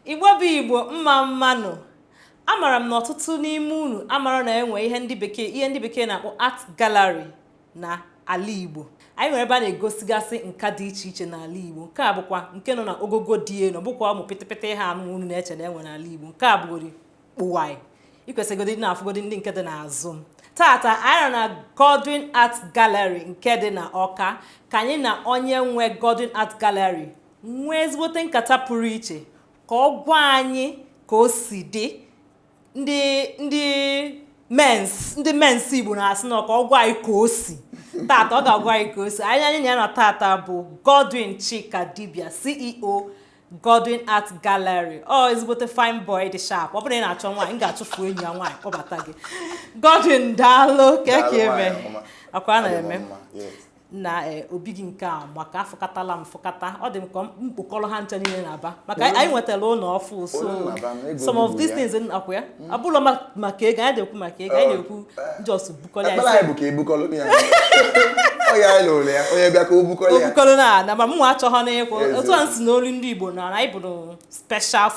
Igbo bụ Igbo mma mmanụ. Amara m na ọtụtụ n'ime unu amara na enwe ihe ndị bekee na-akpọ art gallery na ala Igbo. Anyị nwere ebe a na-egosigasị nka dị iche iche n'ala Igbo. Nke a bụkwa nke nọ na ogogo dị elu, bụkwa ụmụ pịtịpịtị ihe anụ unu na-eche na enwe n'ala Igbo. Nke a bụgodi kpụwai. Ikwesịgodi na-afụgodi ndị nke dị n'azụ m. Tata anyị nọ na Godwin Art Gallery nke dị na Ọka ka anyị na onye nwe Godwin Art Gallery nwee ezigbote nkata pụrụ iche ka ọ gwa anyị ka o si dị. Ndị mens Igbo na-asị na ka ọ gwa anyị ka o si. Tata ọ ga-agwa anyị ka o si. Anyị ya na tata bụ Godwin Chika Dibia, CEO Godwin Art Gallery. Ezigbote fine boy dị sharp. Ọ bụrụ na ị na-achọ nwaanyị, m ga-achụfu enyi ya nwaanyị kpọbata gị. Godwin daalụ ka eme. Akwa na-eme na obi gị nke a maka afụkatala m fụkata. Ọ dị m ka mkpokọrọ ha ncha niile na-aba maka anyị nwetara ụlọ ọfụ, so some of these things akwa ya abụrụ maka ego. Anyị na-ekwu maka ego, anyị na-ekwu just bukọrọ ya. Anyị bụ ka ebukọrọ ya. Ya lụrụ ya, onye bịa ka o bukọrọ ya na ma mụ achọghọ n'ịkwụ otu a nsi n'olu ndị Igbo na anyị bụ special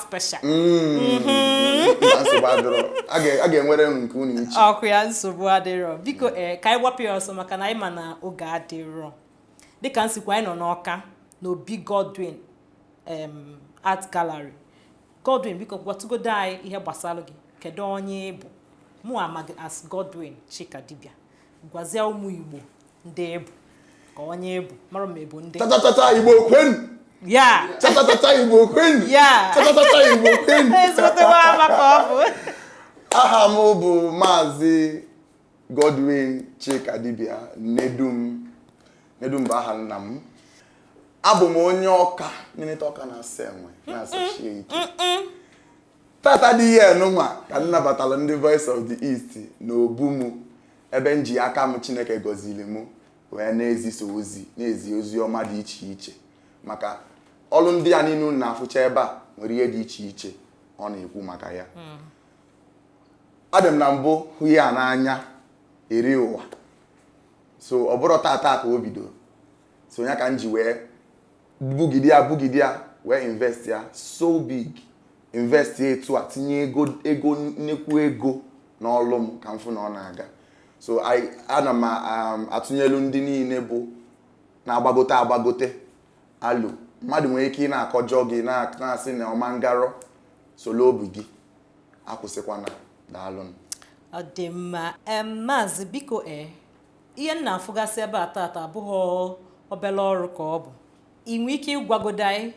a ga-enwere nke unu iche. Ọkụ ya nsogbu adịrọ. Biko ka anyị gbapụ ya ọsọ maka na anyị ma na oge adịrọ. Dịka nsikwa anyị nọ n'Ọka n'obi Godwin Art Gallery. Godwin, biko gwatụgodo anyị ihe gbasara gị. Kedu onye bụ? Mụ amaghị as Godwin Chika Dibia. Gwazie ụmụ Igbo ndị ebu ka onye ebu mara ma ebu ndị tatata Igbo kwen ya tatata Igbo kwen ya tatata Igbo kwen ezigbotewa maka ọ bụ. Aha m bụ Maazị Godwin Chika Dibia Nedum bụ aha nna m. Abụ m onye Ọka n'inete Ọka na-asa enwe na-asachi ike. Tata dị ihe nụnwa ka m nabatara ndị Voice of the East na Obumu, ebe m ji aka m Chineke gọziri m wee na-ezi ozi ọma dị iche iche maka ọrụ ndị a niile na-afụcha ebe a nwere ihe dị iche iche ọ na-ekwu maka ya. Adị m na mbụ hụ ya n'anya eri ụwa, so ọ bụrụ tata ka o bido, so ya ka m ji wee bugide ya wee invest ya so big, invest ya etu a tinye ego nnekwu ego n'ọlụ m ka m fụ na ọ na-aga. So ana m atụnyelu ndị niile bụ na-agbagote alụ mmadụ nwere ike ị na-akọjọ gị na-asị na ọma ngarọ solo obi gị akwụsịkwana. Daalụ. Ọ dị mma. Maazị biko ihe m na-afụgasị ebe a tata abụghị obere ọrụ ka ọ bụ. Ị nwee ike ịgwagodo anyị?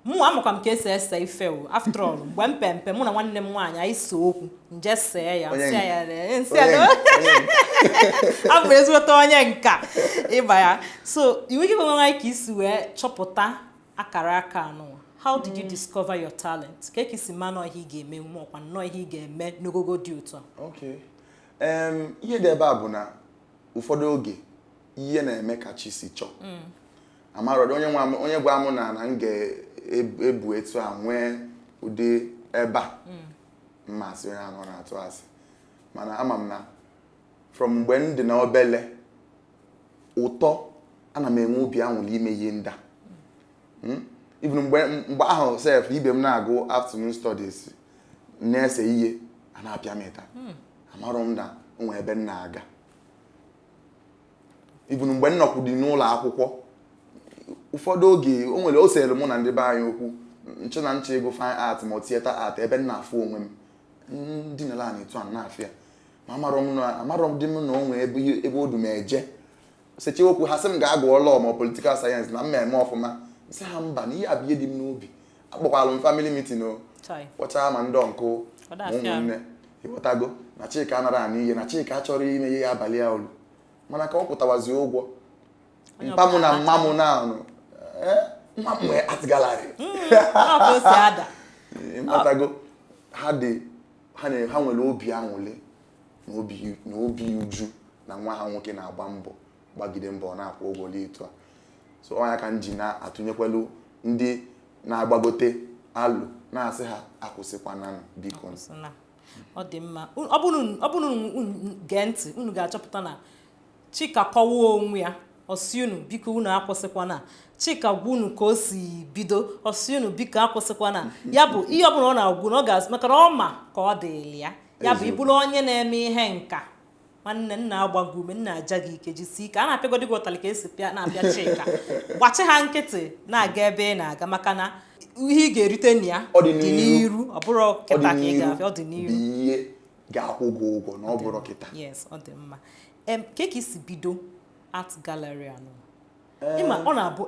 Mụ amụkwa m ka esi ese ife o. After all, mgbe mpempe mụ na nwanne m nwaanyị anyị so okwu nje see ya abụ ezigbote onye nka ịba ya. So ị nwere ike ịgwa anyị ka isi wee chọpụta akara aka anụ. How did you discover your talent? Ka esi ma nọ ihe ị ga-eme mmụọ kwa nọ ihe ị ga-eme n'ogogo dị otu a? Okay. Ihe dị ebe a bụ na ụfọdụ oge ihe na-eme ka chi si chọọ. Amarọdụ onye gwa m na m ga-ebu etu a nwee ụdị ebe a mmasị onye anọ na-atụ asị, mana ama m na from mgbe m dị na obele ụtọ ana m enwe obi anwụrụ ime ihe ndị a. Even mgbe ahụ sef ibe m na-agụ afternoon studies na-ese ihe a na-apịa m ịta, amarọ m na onwe ebe m na-aga. Even mgbe m nọkwụdị n'ụlọ akwụkwọ ụfọdụ oge o nwere osere mụ na ndị be anyị okwu nche na nche ego fine art ma theater art ebe m na-afụ onwe m ndị nala na etu a na-afịa, ma amarọ m dị m na onwe ebe odu m eje seche okwu ha sị m ga-agụ law ma political science na mmemme ọfụma, nsị ha mba na ihe abịa dị m n'obi. Akpọkwalụ m family meeting o kpọchaa ma ndị ọnkụ ụmụnne ịghọtago na Chika anara anụ ihe na Chika achọrọ ime ihe ya abalị ya olu, mana ka ọ pụtawazi ụgwọ mpamụ na mmamụ na anụ nwa m nwee art gallery ịmatago ha nwere obi aṅụrị na obi uju na nwa ha nwoke na-agba mbọ gbagide mbọ na-akwụ ụgwọ etu a. So ọnya ka m ji na-atụnyekwelu ndị na-agbagote alụ na-asị ha akwụsịkwana biko. Ọ dị mma. Ọ bụrụ gee ntị unu ga-achọpụta na Chika kọwaa onwe ya ọsiunu biko unu akwụsịkwana Chika gwunu ka o si bido ọsiunu biko akwụsịkwana ya bụ ihe ọbụla ọ na-agwu na ọ ga-asị maka na ọ ma ka ọ dịrị ya ya bụ ịbụrụ onye na-eme ihe nka nwanne nna agbago ume nna aja gị ike jisi ike a na-apịagodi gị ụtalị ka esi na-apịa Chika gbachi ha nkịtị na-aga ebe ị na-aga maka na ihe ị ga-erite na ya dị n'iru ọ bụrụ kịta ka ị ga-afịa ọ dị n'iru ihe ga-akwụ gị ụgwọ na ọ bụrụ kịta yes ọ dị mma ka esi bido art gallery anụ ịma ọ na-abụ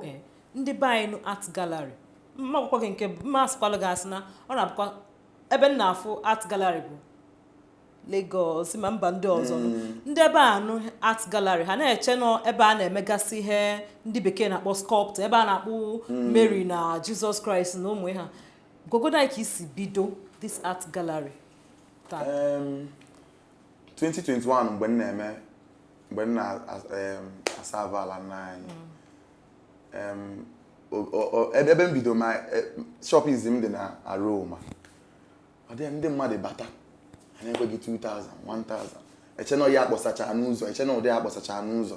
ndị be anyị nụ art gallery mma gwakwa gị nke mma asịkwalụ gị asị na ọ na-abụkwa ebe m na-afụ art gallery bụ Lagos ma mba ndị ọzọ ndị ebe anụ art gallery ha na-eche nọ ebe a na-emegasị ihe ndị bekee na-akpọ sculpture ebe a na-akpụ Mary na Jesus Christ na ụmụ ha gogoda ka isi bido this art gallery 2021 mgbe m na-asa ala nna anyị ebe m bido ma shopping m dị na Aroma ọ dị ndị mmadụ bata a na-ekweghị 2,000 1,000 eche na ya akpọsacha n'ụzọ eche na ụdị akpọsacha n'ụzọ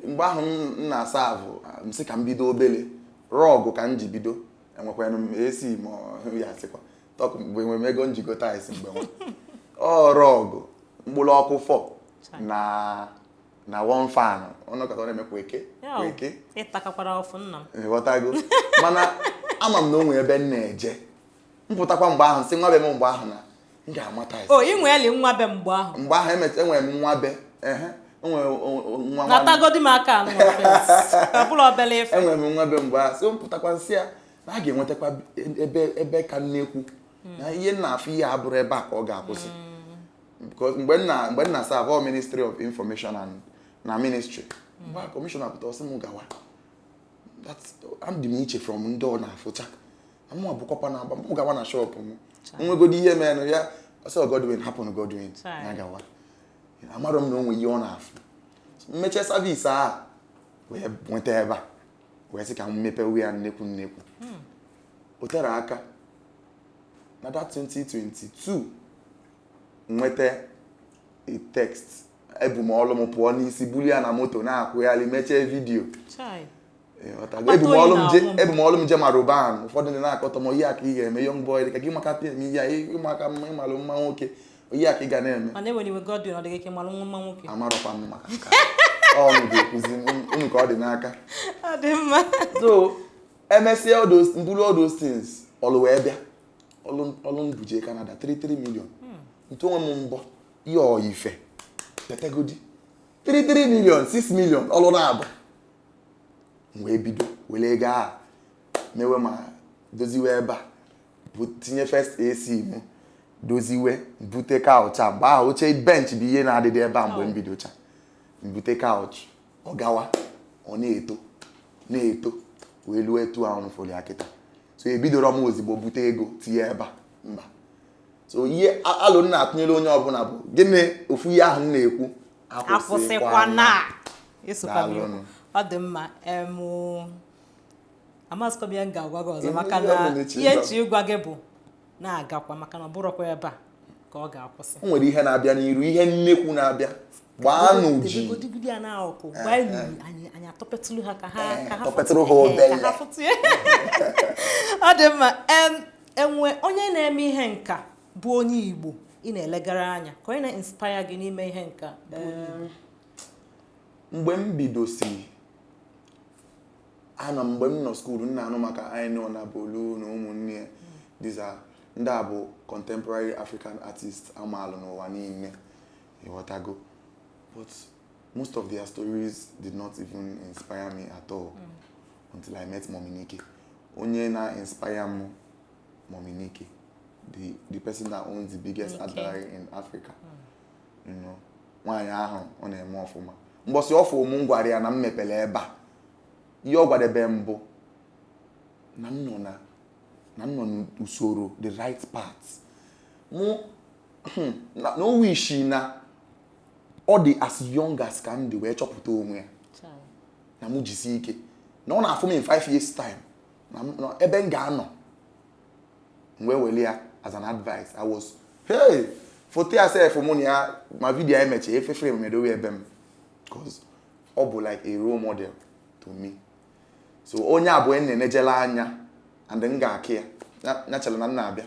mgbe ahụ m na-asa avụ m sị ka m bido obele rọgụ ka m ji bido enwekwanụ m esi ma ya sịkwa tọkụ mgbe enwe m ego njigo tais mgbe nwa ọ rọgụ mkpụrụ ọkụ 4 na one fan ọnọkọta ọ na-emekwa eke ịtakakwara ọfụ nna m ghọtago mana ama m na o nwere ebe m na-eje mpụtakwa mgbe ahụ sị nwa be m mgbe ahụ na m ga-amata isi ị nwere nwa be mgbe ahụ enwere m nwa be nwa natagodi m aka anụ ọbụla obele ife enwere m nwa be mgbe ahụ so mpụtakwa nsị ya na a ga-enwetakwa ebe ka nnekwu na ihe na-afụ ihe abụrụ ebe a ka ọ ga-akwụsị mgbe m na-asa abụọ Ministry of Information na ministry mgbe kọmishọna pụta ọsị m gawa dị m iche from ndị ọ na-afụcha m abụkọpa na agba m gawa na shọpụ m nwegodi ihe menụ ya ọsọ Godwin hapụnụ Godwin ya gawa amarọ m na onwe ihe ọ na-afụ mmeche savisi a wee nweta ebe a wee sị ka m mepewe ya nnekwu o tere aka na that 2022 nweta a text ebu m ọlụ m pụọ n'isi buli ya na moto na-akwụghalị mechie vidiyo ebu m ọlụ m je Maroban ụfọdụ ndị na-akọtọ m ihe aka ị ga-eme young boy dịka gị maka pm ihe ịmaka ịmalụ mma nwoke ihe aka ị ga na-eme amarọkwa m maka ọnụ ga-ekwuzi unu ka ọ dị n'aka so emesịa mbulu all those things ọlụ wee bịa ọlụ mbuje Canada 33 million ntu onwe m mbọ ihe ọyife tetegodi 33 million 6 million ọlụ na-abụ wee bido wele ego a mewe ma doziwe ebe a tinye first AC m doziwe bute couch mgbe ahụ oche bench bụ ihe na-adịdị ebe a mgbe m bidocha mbute couch ọ gawa ọ na-eto wee luo etu ahụ foli akịta so ebidoro m ozigbo bute ego tinye ebe a mba so ihe alụ na-atụnyere onye ọbụla bụ gịnị ofu ihe ahụ m na-ekwu akwụsịkwana ọ dị mma amasịkọm ya ga-agwa gị ọzọ maka na ihe nchi ịgwa gị bụ na-agakwa maka na ọ bụrụkwa ebe a ka ọ ga-akwụsị o nwere ihe na-abịa n'iru ihe nnekwu na-abịa gbaa n'uji anyị atọpetụrụ ha ka ha obele ọ dị mma enwe onye na-eme ihe nka bụ onye Igbo ị na-elegara anya ka onye na-inspire gị n'ime ihe nka mgbe m bidosi mgbe m nọ skuulu nna anụ maka Aino na Bolu na ụmụnne ya ndị a bụ contemporary African artists amaalụ n'ụwa niile ịghọtago but most of their stories did not even inspire me at all until I met Mominike onye na-inspire m Mominike the person that owns the biggest art gallery in Africa you know nwaanyị ahụ ọ na-eme ọfụma mgbọsị ọfụ m gwara ya na m mepere ebe a ihe ọ gwadebe mbụ na m nọ n'usoro the right path mụ na o wishi na ọ dị as young as ka m dị wee chọpụta onwe ya na mụ jisi ike na ọ na-afụ m in 5 years time na ebe m ga-anọ wee wele ya as an advice I was foto ya sef mụ na ya ma vidiyo ya emeche efe frame medowe ebe m because ọ bụ like a role model to me. So onye abụ na-enejela anya and m ga-akị ya nyachala na nna abịa.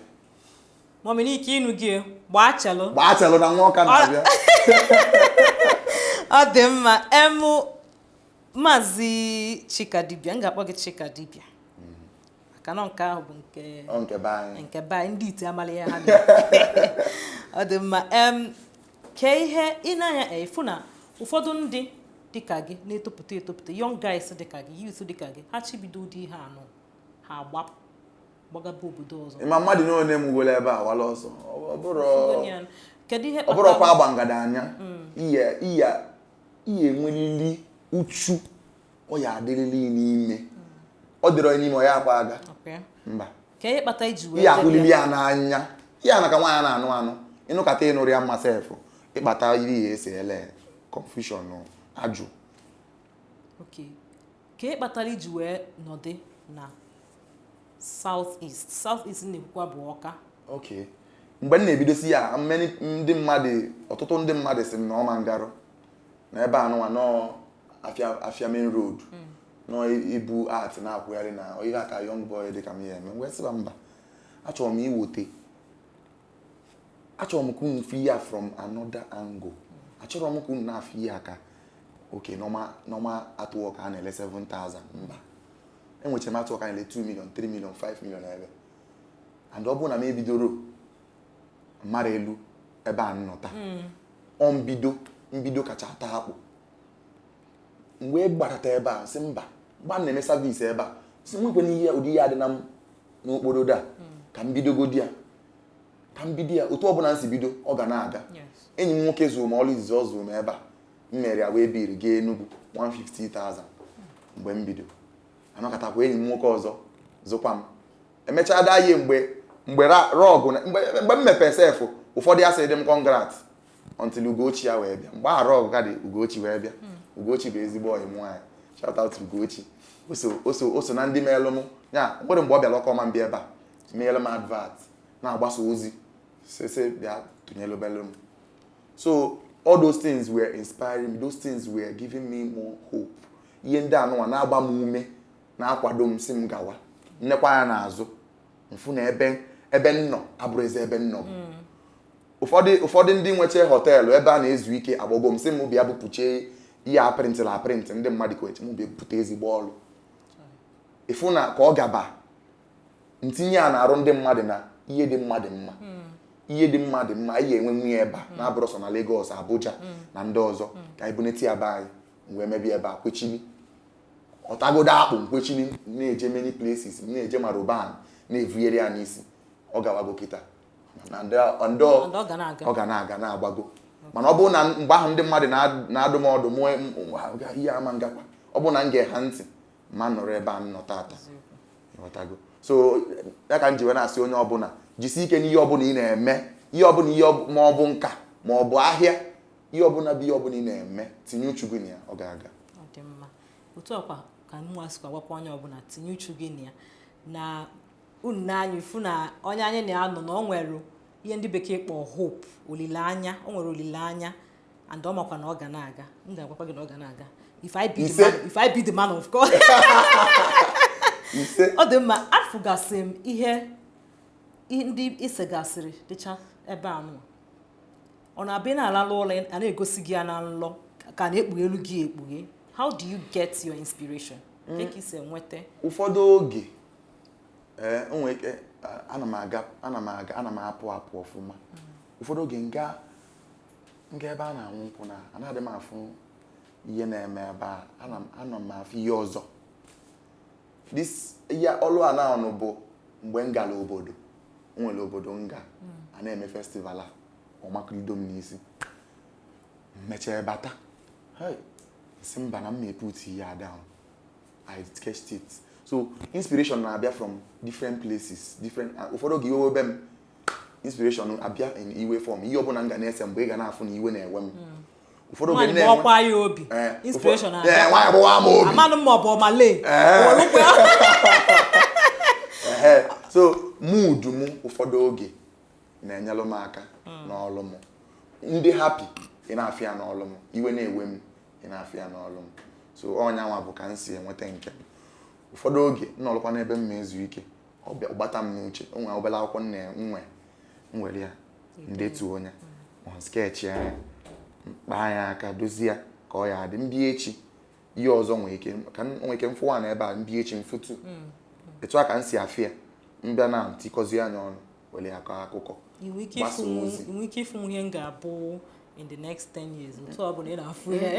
Mọmị n'ike ịnụ gị gbaa chelụ na nwa ọka na-abịa. Ọ dị mma. Maazị Chikadibia, m ga-akpọ gị Chikadibia maka na nke ahụ bụ nke be anyị ndị ite amala ya ha ọ dị mma. Ke ihe ị na-anya efu na ụfọdụ ndị dịka gị na-etopụta young guys dịka gị, youth dịka gị, ha chibido ụdị ihe anọ ha gbagaba obodo ọzọ. Ma mmadụ na onye m gwere ebe a wala ọsọ kedu ihe ọ bụrụ ọkwa agba ngada anya ihe enwerili uchu ọ ya adịrịrị n'ime ọ dịrọ n'ime ọ ya akpa aga mba ka ihe kpata iji wee ihe ahụlili ya n'anya ihe na ka nwaanyị na-anụ anụ ịnụkata ịnụrụ ya mma sefụ ịkpata iri ya esi ele confusion ajụ. ka ihe kpatara iji wee nọdụ na South East na-ekwukwa bụ Ọka. Mgbe m na-ebidosi ya ọtụtụ ndị mmadụ si m na ọma ngarụ na ebe anụnwa nọ afia main road nọ ibu art na-akwụgharị na ihe aka young boy dị ka m ya eme wee sịba mba achọrọ m iwote achọrọ m ka unu fụ ya from another angle. Achọrọ m ka unu na-afụ ya aka normal artwork a na-ele 7,000 mba enwecha m artwork a na-ele 2 million 3 million 5 million ebe and ọ bụrụ na m ebidoro mara elu ebe a nnọta mbido kacha ata akpụ mgbe gbarata ebe a sị mba mgba na-eme savisi ebe a si nwekwe n'ihe ụdị ya dị na n'okporo da ka m bidogodi ya otu ọbụla m si bido ọ ga na-aga. Enyi m nwoke zụrụ m ọlụ izizi ọ zụrụ m ebe a m mere ya wee biri gaa Enugu 150,000 mgbe m bido anọkatakwa enyi m nwoke ọzọ zụkwa m emechaa daa ihe mgbe rọgụ mgbe m mepee sefụ ụfọdụ ya sị dị m congrats until Ugochi ya wee bịa mgbe a rọgụ ka dị Ugochi wee bịa. Ugochi bụ ezigbo ọyị m nwaanyị, shout out to Ugochi. O so na ndị meelụ m ya nwere mgbe ọ bịara ọkọ ma mbịa ebe a meelụ m advert na-agbasa ozi sese bịa tụnyelụ belụ m. So all those things were inspiring me, those things were giving me more hope. Ihe ndị anụnwa na-agba m ume na-akwado m si m gawa nnekwa ya n'azụ mfụ na ebe nnọ abụrụzi ebe nnọ. Ụfọdụ ndị nweche họteelụ ebe a na-ezu ike agbọgo m si m bịa bupụchie ihe aprịntị ndị mmadụ ka eche m bịa bupụta ezigbo ọrụ ịfụ na ka ọ gaba ntinye a na-arụ ndị mmadụ na ihe dị mmadụ mma ihe dị mmadụ mma ihe enwe nwunye ebe a na-abụrụ sọ na Lagos, Abuja na ndị ọzọ ka anyị buneti ya be anyị wee mebi ebe a kwechili ọtagodo akpụ mkwechili na-eje many places na-eje Maroban na-evuyere ya n'isi ọ gawago kịta ọ ga na-aga na-agbago. Mana ọ bụrụ na mgbe ahụ ndị mmadụ na-adụ m ọdụ ihe ama ngakwa ọ bụrụ na m ga-eha ntị ma nọrọ ebe a nọ tata. So ya ka m ji wee na-asị onye ọbụla jisi ike n'ihe ọbụla ị na-eme ihe ọbụla ma ọ bụ nka ma ọ bụ ahịa ihe ọbụla bụ ihe ọbụla ị na-eme tinye uchu gị na ya ọ ga-aga. Ọ dị mma. Otu ọkwa ka nwa sikwa gwakwa onye ọbụla tinye uchu gị na ya na unu na-anya ifu na onye anyị na-anọ na ọ nwere ihe ndị bekee kpọọ hope olileanya o nwere olileanya and ọ makwa na ọ ga na-aga. M ga-agwakwa gị na ọ ga na-aga if I be the man of God. Ọ dị mma. Afụgasị m ihe ndị isegasịrị dịcha ebe anụ ọ na-abịa n'ala ụlọ a na-egosi gị ya na nlọ ka na-ekpughe elu gị ekpughe. How do you get your inspiration? Ka isi enweta ụfọdụ oge onwe ike ana m apụ ọfụma ụfọdụ oge nga ebe a na-anwụ nkwụ na anaghị m afụ ihe na-eme ebe a ana m afụ ihe ọzọ. Ihe ọlụ a na-anụ bụ mgbe m gara obodo nwere obodo nga a na-eme festival a ọmakụlido m n'isi mmecha bata si mba na m put ihe a down I sketched it. So inspiration na-abịa from different places ụfọdụ oge iwe ebe m inspiration abịa in iwe form ihe ọbụla m ga na-ese mgbe ị ga na-afụ na iwe na-ewe m. Ụfọdụ oge ọkwa ya obi inspiration na nwaanyị bụwa m obi amanụ m maọbụ ọmale. So mood m ụfọdụ oge na-enyelụ m aka n'ọlụ m ndị happy ị na-afịa n'ọlụ m iwe na-ewe m ị na-afụ ya n'ọlụ m so ọnya nwa bụ ka m si enweta nke m ụfọdụ oge nọlụkwa n'ebe m na-ezu ike ọgbata m n'uche o nwere obere akwụkwọ nwere ya ndetu onye ma sketch ya mkpa ya aka dozie ya ka ọ ya adị mbịa echi ihe ọzọ nwere ike mfụwa na ebe a mbịa echi mfụtu etu a ka m si afịa mbịa na ntikọzi anya ọnụ were ya akọ akụkọ inwe ike ịfụ ihe m ga-abụ in the next 10 years otu ọ bụla ị na-afụ ya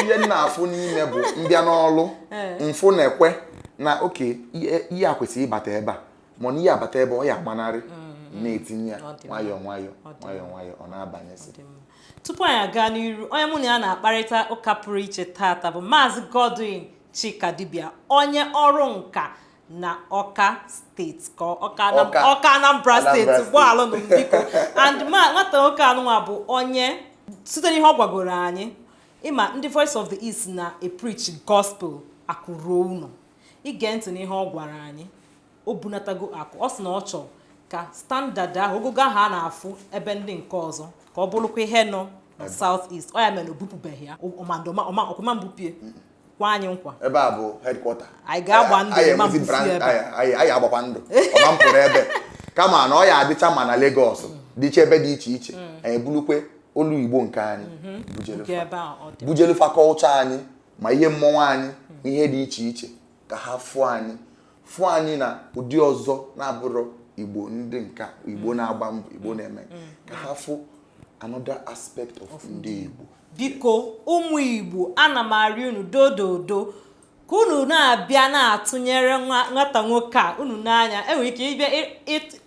ihe m na-afụ n'ime bụ mbịa n'ọlụ mfụ na-ekwe na oke ihe a kwesịrị ịbata ebe a mana ihe abata ebe ọ ya agbanarị na-etinye ya nwayọọ nwayọọ ọ na-abanyezi. Tupu anyị aga n'iru, onye mụ na ya na-akparịta ụka pụrụ iche tata bụ Maazị Godwin Chika Dibia, onye ọrụ nka na Ọka steeti ka Ọka Anambra steeti gbaalụ nụ biko and nwata nwoke anụnwa bụ onye site n'ihe ọ gwagoro anyị ịma ndị Voice of the East na-epreach gospel akụruo unu ige ntị n'ihe ọ gwara anyị o bunatago akụ ọ sị na ọ chọrọ ka standard ahụ ogogo ahụ a na-afụ ebe ndị nke ọzọ ka ọ bụrụkwa ihe nọ na South East ọ ya mere na obupụbeghị ya ọkụma mbupie kwa anyị nkwa ebe a bụ headquarter anyị ga-agba ndụ ma mbupie ebe anyị agbakwa ndụ ọma mpụrụ ebe kama na ọ ya adịcha ma na Lagos dịcha ebe dị iche iche anyị bulukwe olu Igbo nke anyị bujelufa culture anyị ma ihe mmọnwụ anyị ihe dị iche iche ka ha fụọ anyị na ụdị ọzọ na-abụrụ Igbo ndị nka Igbo na-agba mbọ Igbo na-eme ka ha fụ another aspect of ndị Igbo. Biko ụmụ Igbo ana m arị unu dododo ka unu na-abịa na-atụnyere nwata nwoke a unu n'anya enwere ike ịbịa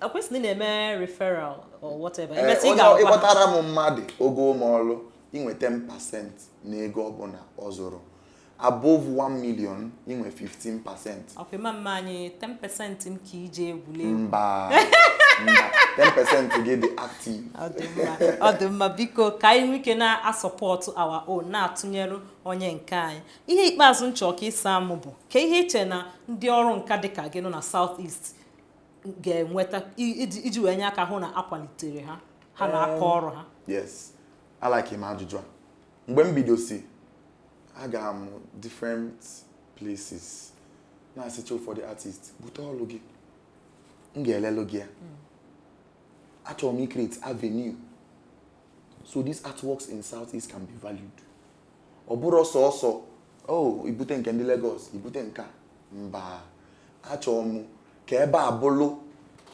ekwesịrị na-eme referral or whatever ịkpọtara m mmadụ ogo m ọlụ inweta 10% n'ego ọbụla ọ zụrụ above 1 million inwe 15%. Okay, mama anyị 10% m ka ije egwuregwu. Mba 10% gị dị active. Ọ dị mma biko ka anyị nwee ike na-asọpọtụ our own na-atụnyere onye nke anyị. Ihe ikpeazụ nchọ ka ịsa amụ bụ ka ihe iche na ndị ọrụ nka dịka gị nọ na South East ga-enweta iji wee nye aka hụ na akwalitere ha na-aka ọrụ ha. Yes, I like him ajụjụ a. Mgbe m bidosi aga m different places na-asịcha ụfọdụ artist bute ọlụ gị m ga-elelu gị ya achọrọ m create avenue so these artworks in South East can be valued. Ọ bụrụ sọsọ ibute nke ndị Lagos ibute nke mba achọrọ m ka ebe a bụrụ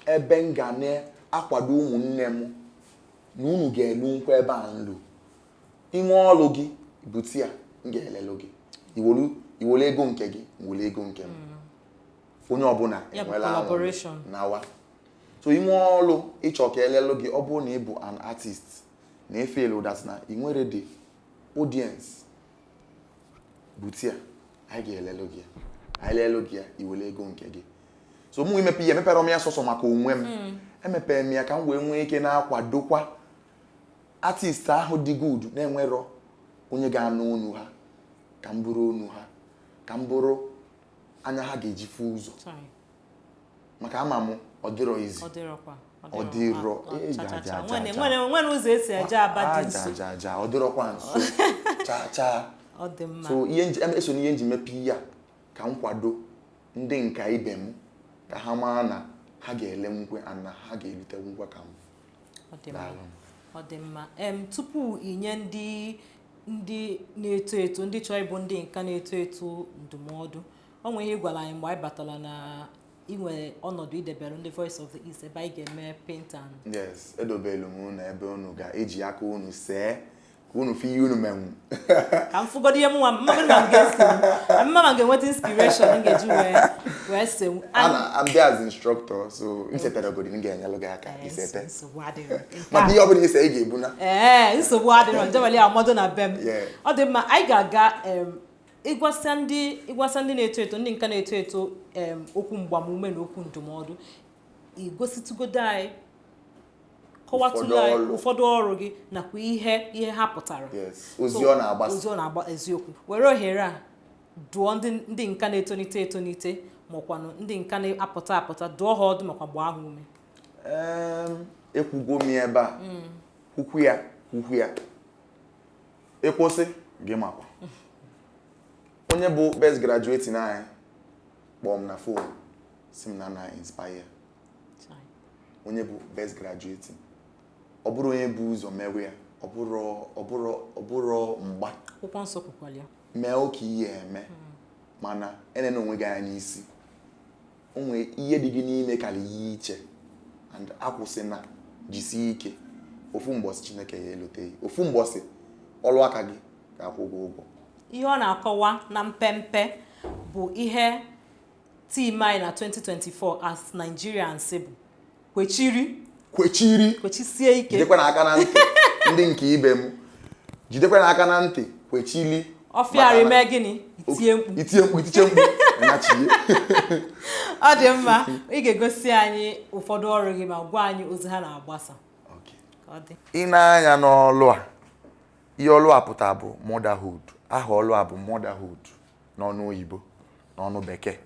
ebe m ga na-akwado ụmụnne m na unu ga-elu nkwa ebe a nlu inwe ọlụ gị bute ya m ga-elelu gị iwolu ego nke gị nwere ego nke m onye ọbụla enwela nawa so inwe ọlụ ịchọ ka elelu gị ọ bụrụ na ị bụ an artist na efelu that na ị nwere the audience butia anyị ga-elelu gị anyị lelu gị ya iwere ego nke gị so mụ imepe ihe emepere m ya sọsọ maka onwe m emepere m ya ka m wee nwee ike na-akwadokwa artist ahụ dị good na-enwero onye ga-anụ onu ha ka m bụrụ onu ha ka m bụrụ anya ha ga-eji fụ ụzọ maka ama m ọ dịrọ izi ọ dịrọ nwere ụzọ esi eje aba dị nso ọ dịrọkwa nso chaa so eso n'ihe nji mepe ihe a ka m kwado ndị nka ibe m ka ha maa na ha ga-ele nkwe na ha ga-erite ngwa ka m. Ọ dị mma tupu inye ndị na-eto eto ndị chọrọ ịbụ ndị nka na-eto eto ndụmọdụ o nwere ihe gwara anyị mgbe anyị batara na inwe ọnọdụ idebere ndị Voice of the East ebe anyị ga-eme paint and yes edobelu m unu ebe unu ga-eji aka unu see ka unu fi ihe unu menwu ka m fụgodo ihe mma m ga-enweta inspiration m ga-eji wee sewu I'm there as instructor so isetara godi m ga-enyelụ gị aka isete maka ihe ọ bụla ise ị ga-ebu na nsogbu adịrọ njeweli amado na be m ọ dị mma anyị ga-aga ịgwasa ndị na-eto eto ndị nka na-eto eto okwu mgbamume na okwu ndụmọdụ igositugodo anyị kọwatụla ụfọdụ ọrụ gị nakwa ihe ha pụtara ozi ọ na-agba eziokwu were ohere a dụọ ndị nka na-etonite etonite makwanụ ndị nka na-apụta dụọ ha ọdụ makwa gbaa ha ume. Ekwugo m ebe a kwukwu ya ịkwụsị gị makwa onye bụ best graduate na kpọọ m na phone si m na inspire onye bụ best graduate ọ bụrụ onye bụ ụzọ mewe ya ọ bụrụ mgba akwụkwọ nsọ kwukwara ya mee oke ihe eme mana enene onwe gị anya n'isi onwe ihe dị gị n'ime karịa ihe iche and akwụsị na jisie ike ofu mbọsị Chineke ya elote ofu mbọsị ọlụ aka gị ga-akwụ ụgwọ ụgwọ ihe ọ na-akọwa na mpempe bụ ihe team anyị na 2024 as Nigerians bụ kwechisie ike jidekwa n'aka na ntị ndị nke ibe m jidekwa n'aka na ntị kwechili ọfịarị mee gịnị itie mkpu nachie ọ dị mma ị ga-egosi anyị ụfọdụ ọrụ gị ma gwa anyị ozi ha na-agbasa ị na-anya n'ọlụ a ihe ọlụ a pụta bụ motherhood aha ọlụ a bụ motherhood n'ọnụ oyibo n'ọnụ bekee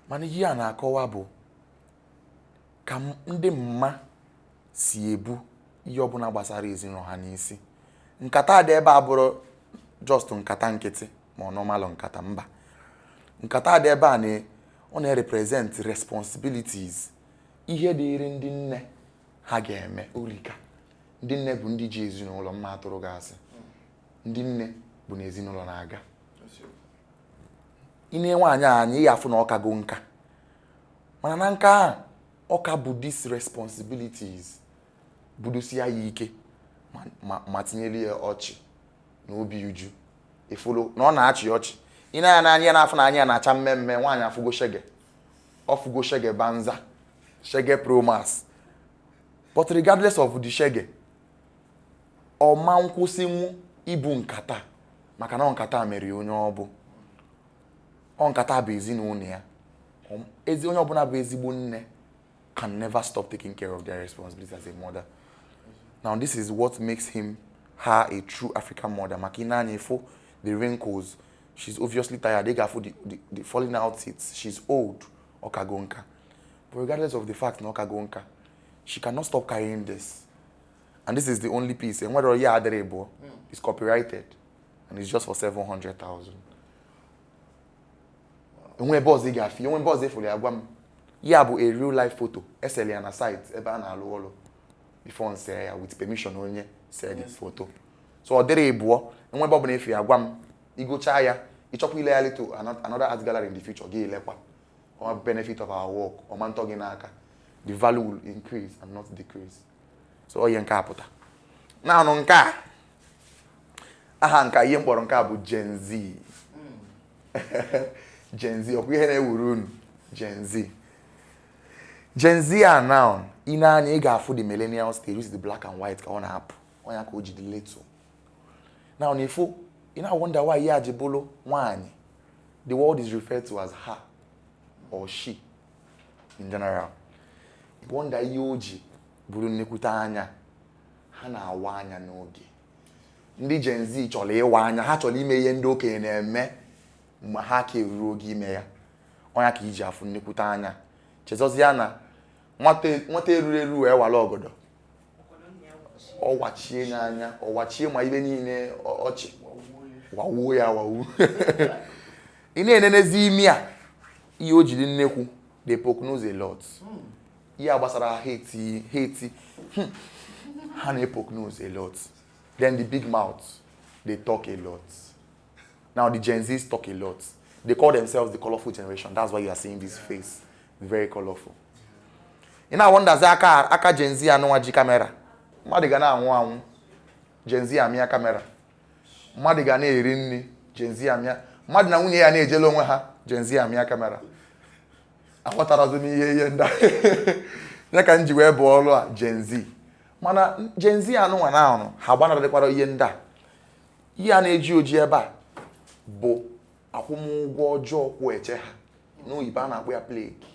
mana ihe a na-akọwa bụ ka ndị mma si ebu ihe ọbụla gbasara ezinụlọ ha n'isi nkata dị ebe a bụrụ just nkata nkịtị ma ọ nọmalụ nkata mba nkata dị ebe a ọ na-represent responsibilities ihe dịrị ndị nne ha ga-eme orika ndị nne bụ ndị ji ezinụlọ mma atụrụ gasị ndị nne bụ na ezinụlọ na-aga ine nwaanyị anyị ya afụ na ọka go nka mana na nka a ọka bụ these responsibilities budosi ya ike ma tinyere ya ọchị na obi uju ifulu na ọ na-achị ọchị ine ya n'anya na afụ na anya na-acha mmemme nwaanyị afụgo shege ọfụgo shege banza shege promas but regardless of the shege ọma nkwụsịnwu ibu nkata maka na nkata mere onye ọbụ nkata bụ ezinụlọ ya onye ọbụla bụ ezigbo nne can never stop taking care of their responsibilities as a mother. Now this is what makes her a true African mother. Makina Nyefo, the wrinkles, she's obviously tired. They got the falling out teeth. She's old, Okagonka. But regardless of the fact, no Okagonka, she cannot stop carrying this. And this is the only piece. And whether it's copyrighted, and it's just for 700,000. And when boss they got fee, when boss they for the yeah, but a real life photo. SLA on a site, eba na alolo. Before on say with permission only say this photo. So odere ebuo, and when Bob Nefi agwam, you go chaya, you chop ile to another art gallery in the future. Give lekwa, or benefit of our work, or man talking naka, the value will increase and not decrease. So oye nka puta. Now nka, aha nka iye mkpọrọ nka bụ Gen Z. Gen Z, okwu ihe na-ewuru Gen Z. Gen Z are now in an ega for the millennial stage, which is the black and white on app. On your coach the little. Now, if you wonder why Yajibolo one, the word is referred to as her or she in general. You wonder Yoji, Burunekutanya, Hana Wanya Nogi. Ndi Gen Z chole wanya, ha chole me yendo ke me mahake rogi meya. On yaki ija fu nekutanya. Chezoziana nwate eruru wala ogodo o wachie n'anya o wachie ma ibe niile ọchị wawu ya wawu ine enenezi imi a ihe o jiri nnekwu they poke a lot ihe agbasara hate ha na poke nose a lot then the big mouth they talk a lot. Now the Gen Zs talk a lot. They call themselves the colorful generation. That's why you are seeing this face. Very colorful. You know, wonder aka Gen Z anụnwa ji kamera. Mmadụ ga na-anwụ anwụ. Gen Z amịa kamera. Mmadụ ga na-eri nri. Gen Z amịa. Mmadụ na nwunye ya na-ejele onwe ha. Gen Z amịa kamera. Aghọtarazi m ihe ndị ya ka m ji wee bụ ọrụ a Gen Z. Mana Gen Z anụnwa na-anụ ha gbanarịkwara ihe ndị a. Ihe a na-eji oji ebe a bụ akwụmụgwọ ọjọọ kwụ eche ha. N'oyibo a na-akpọ ya plague.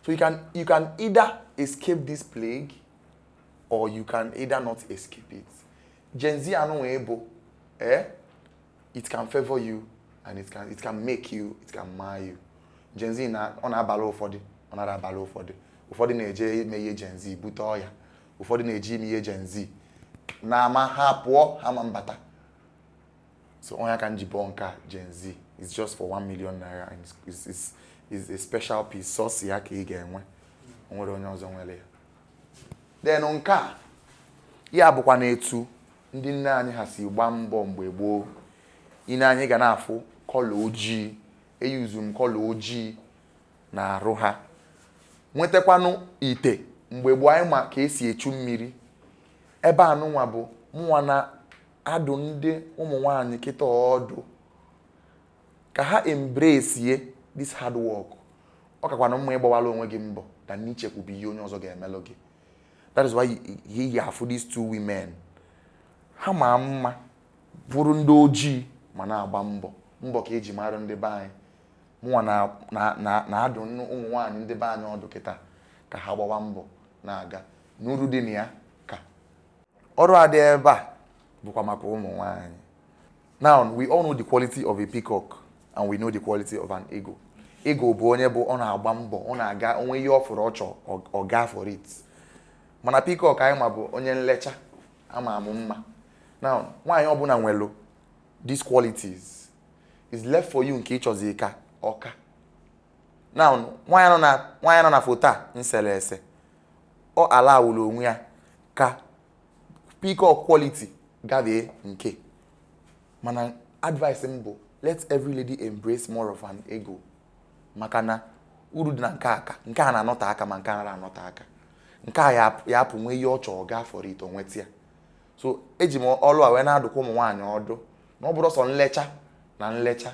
So you can either escape this plague or you can either not escape it. Gen Z anu ebo, it can favor you and it can make you, it can mar you. Gen Z na on abalo ụfọdụ, on abalo ụfọdụ. Ụfọdụ na-eje ime Gen Z bute ọya. Ụfọdụ na-eje ime Gen Z. Na ama ha pụọ ha ma mbata. So onye aka njibo nka Gen Z is just for 1 million naira and is a special piece. Source ya ka ị ga-enwe. Onwere onye ọzọ nwere ya. Then nka ya bụkwa na-etu ndị nne anyị ha si gba mbọ mgbe gboo. Ine anyị ga na-afụ kọlọ ojii, eyuzu m kọlọ ojii na arụ ha. Nwetakwanụ ite mgbe gboo anyị ma ka esi echu mmiri. Ebe anụnwa bụ mụnwa na adụ ndị ụmụ nwaanyị kịta ọdụ ka ha embrace ye this hard work. Ọ kakwana mma ịgbawala onwe gị mbọ na n'ichekwubi ihe onye ọzọ ga-emelụ gị. That is why you have these two women. Ha ma mma bụrụ ndị ojii ma na-agba mbọ ka eji mara ndị be anyị. Mụnwa na adụ ụmụ nwaanyị ndị be anyị ọdụ kịta ka ha gbawa mbọ na-aga n'uru dị na ya ka ọrụ adị ebe a bụkwa maka ụmụ nwaanyị. Now we all know the quality of a peacock and we know the quality of an eagle. Eagle bụ onye bụ ọ na-agba mbọ, ọ na-aga onwe ihe ọ fụrụ ọchọ ọ gaa for it. Mana peacock anyị ma bụ onye nlecha ama amụ mma. Now nwaanyị ọbụla nwelu these qualities is left for you nke ịchọzi ka ọka. Now nwaanyị nọ na foto a nsele ese ọ alawụlụ onwe ya ka peacock quality gavee nke. Mana advice m bụ let every lady embrace more of an eagle. Maka na uru dị na nke a na-anọte aka ma nke a na-anọte aka. Nke a ya apụ nwe ihe ọ chọrọ gaa for it onweta ya. So eji m ọlụ a wee na-adụkwa ụmụ nwaanyị ọdụ na ọ bụrụ sọ nlecha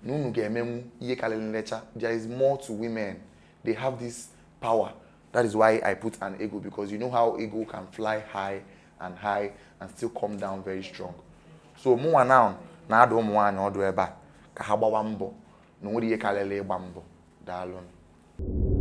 na unu ga-emenwu ihe karịrị nlecha. There is more to women. They have this power. That is why I put an eagle, because you know how eagle can fly high and still come down very strong. So mụnwa now na-adụ ụmụ nwaanyị ọdụ ebe a ka ha gbawa mbọ na onwere ihe karịrị ịgba mbọ. Daalụ.